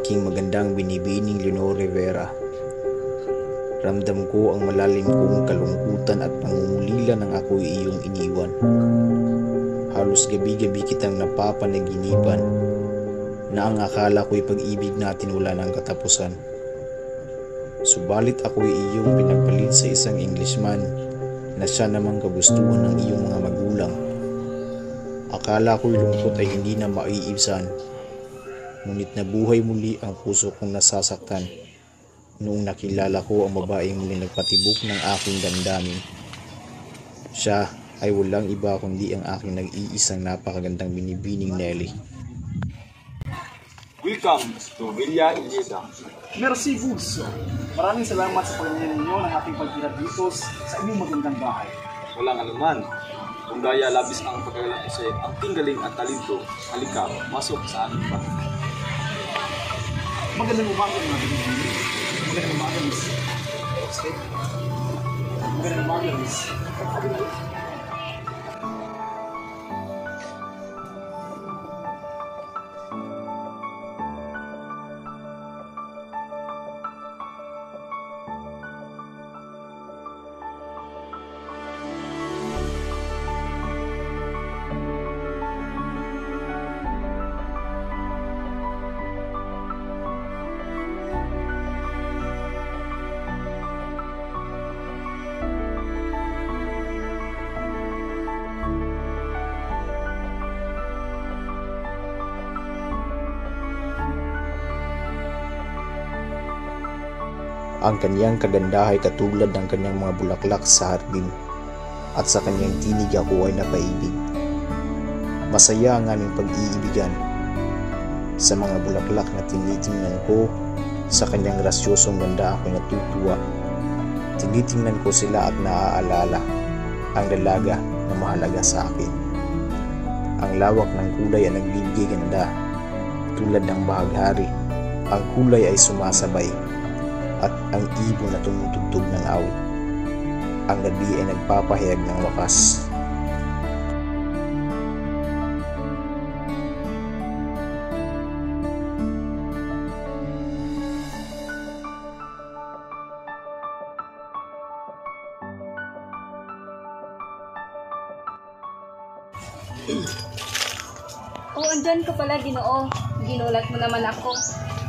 aking magandang binibining Leonor Rivera. Ramdam ko ang malalim kong kalungkutan at pangungulila nang ako'y iyong iniwan. Halos gabi-gabi kitang napapanaginipan na ang akala ko'y pag-ibig natin wala ng katapusan. Subalit ako'y iyong pinagpalit sa isang Englishman na siya namang kagustuhan ng iyong mga magulang. Akala ko'y lungkot ay hindi na maiibsan, ngunit nabuhay muli ang puso kong nasasaktan noong nakilala ko ang babaeng muli nagpatibok ng aking damdamin. Siya ay walang iba kundi ang aking nag-iisang napakagandang binibining Nelly. Welcome to Villa Iglesias. Merci Goods. Maraming salamat sa pagninyo ninyo ng ating pagkira dito sa inyong magandang bahay. Walang anuman. Kung daya labis ang pagkagalang kasi ang tinggaling at talento, halika, masok sa aming pa. Magandang umaga mga binibining. Magandang umaga, Miss. Magandang umaga, Miss. Ang kanyang kagandahan ay katulad ng kanyang mga bulaklak sa hardin, at sa kanyang tinig ako ay napaibig. Masaya ang aming pag-iibigan. Sa mga bulaklak na tinitingnan ko, sa kanyang grasyosong ganda ako'y natutuwa. Tinitingnan ko sila at naaalala ang dalaga na mahalaga sa akin. Ang lawak ng kulay ay nagbibigay ganda, tulad ng bahaghari. Ang kulay ay sumasabay, at ang ibon na tumutugtog ng awit. Ang gabi ay nagpapahayag ng wakas. Andyan ka pala, Ginoo. Ginulat mo naman ako.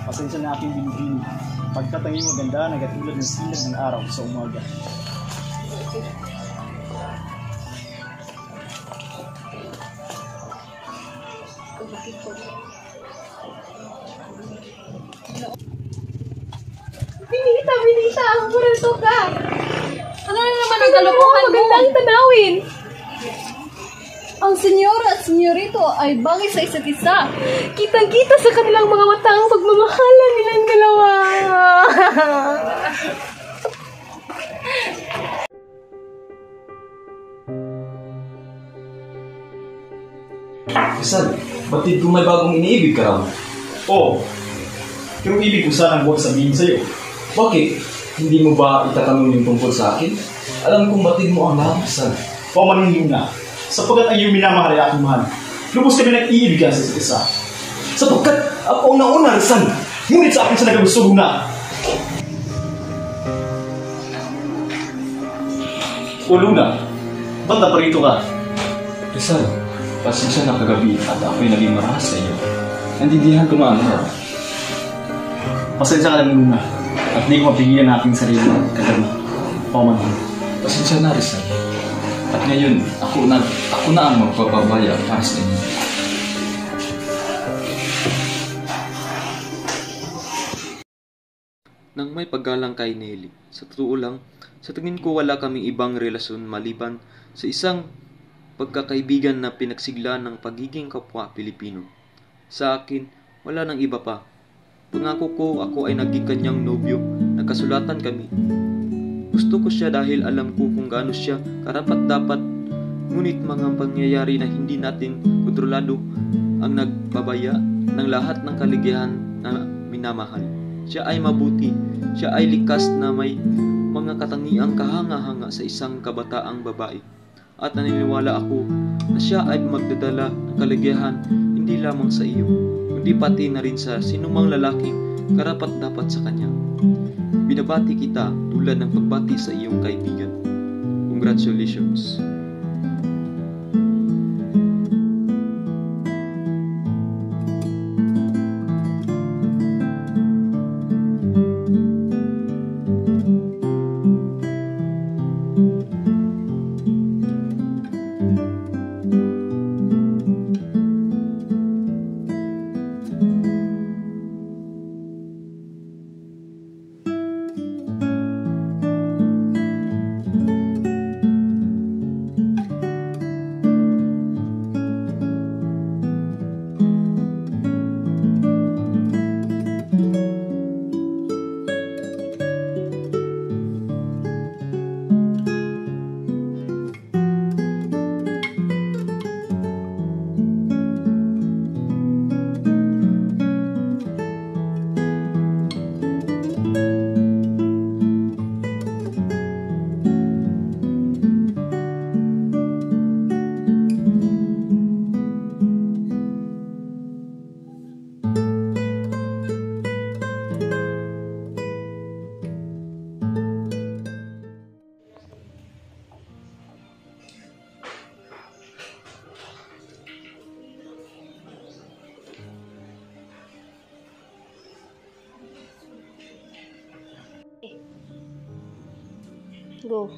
Pasensya na aking binibining. Pagkatanging maganda, nagatulad ng sinag ng araw sa umaga. Binita, ang purento ka. Ano na naman ang kalukuhan mo? Magandang tanawin. Ang senyora at senyorito ay bagay sa isa't isa. Kitang-kita sa kanilang mga mata ang pagmamahalan nilang dalawa. Rizal, batid kung may bagong iniibig ka raw? Oo. Pero ibig ko sanang huwag sabihin sa'yo. Bakit? Hindi mo ba itatanong yung tungkol sa akin? Alam kong batid mo ang lahat, Rizal. Pamanin na. Sapagkat ay iyong minamahal ay aking mahal. Lubos kami nag-iibigan sa isa't isa. Sapagkat ako ang nauna, Rizal. Ngunit sa akin sa nagagusto na. O Luna, ba't naparito ka? Rizal, pasensya na kagabi at ako'y naging marahas sa iyo. Nandidihan ko na ano. Pasensya ka lang Luna. At di ko mapigilan na aking sarili kagabi. Pamanin. Pasensya na, Rizal. At ngayon, ako na ang magpapabaya para sa inyo. Nang may paggalang kay Nelly, sa totoo lang, sa tingin ko wala kaming ibang relasyon maliban sa isang pagkakaibigan na pinagsigla ng pagiging kapwa Pilipino. Sa akin, wala nang iba pa. Pangako ko ako ay naging kanyang nobyo, nagkasulatan kami. Gusto ko siya dahil alam ko kung gaano siya karapat-dapat, ngunit mga pangyayari na hindi natin kontrolado ang nagbabaya ng lahat ng kaligayahan na minamahal. Siya ay mabuti, siya ay likas na may mga katangiang kahanga-hanga sa isang kabataang babae. At naniniwala ako na siya ay magdadala ng kaligayahan hindi lamang sa iyo, kundi pati na rin sa sinumang lalaking karapat-dapat sa kanya. Binabati kita tulad ng pagbati sa iyong kaibigan. Congratulations! Go.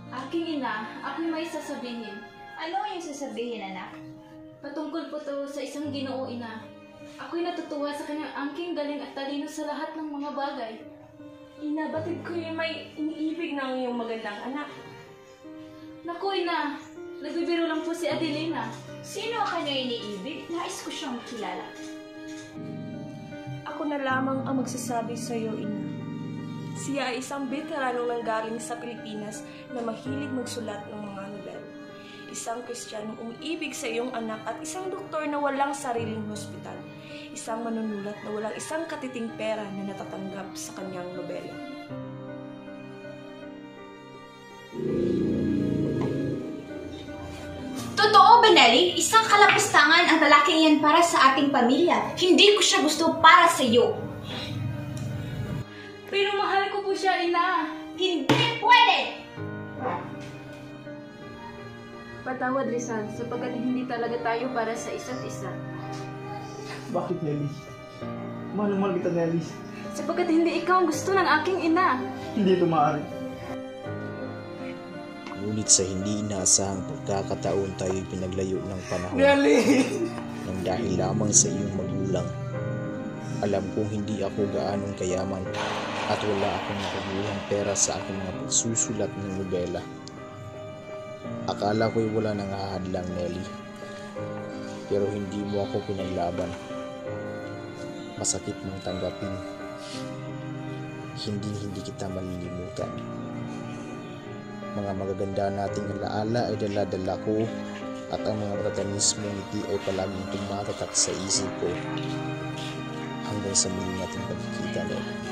Aking ina, ako'y may sasabihin. Ano yung sasabihin, anak? Patungkol po to sa isang Ginoo, ina. Ako'y natutuwa sa kanyang angking galing at talino sa lahat ng mga bagay. Ina, batid ko yung may iniibig ng iyong magandang anak. Naku, ina, nagbibiro lang po si Adelina. Sino ang kanya iniibig? Nais ko siyang kilala. Ako na lamang ang magsasabi sa iyo, ina. Siya ay isang veteranong nanggaling sa Pilipinas na mahilig magsulat ng mga nobel. Isang Kristiyanong umiibig sa iyong anak at isang doktor na walang sariling hospital. Isang manunulat na walang isang katiting pera na natatanggap sa kanyang nobela. Totoo ba, Nelly? Isang kalapustangan ang lalaking iyan para sa ating pamilya. Hindi ko siya gusto para sa iyo. Pero mahal ko po siya, ina. Hindi pwede! Patawad, Rizal, sapagkat hindi talaga tayo para sa isa't isa. Bakit, Nelly? Mahal kita, Nelly. Sapagkat hindi ikaw ang gusto ng aking ina. Hindi ito maaari. Ngunit sa hindi inaasahang pagkakataon tayo'y pinaglayo ng panahon nang dahil lamang sa iyong magulang. Alam kong hindi ako gaanong kayaman at wala akong nakaguluhang pera sa aking mga pagsusulat ng nobela. Akala ko'y wala nang hahadlang, Nelly. Pero hindi mo ako pinaglaban. Masakit mang tanggapin. Hindi kita malilimutan. Mga magaganda nating alaala ay dala-dala ko at ang mga matamis mong ngiti ay palaging tumatatak sa isip ko hanggang sa muli nating pagkikita, Nelly.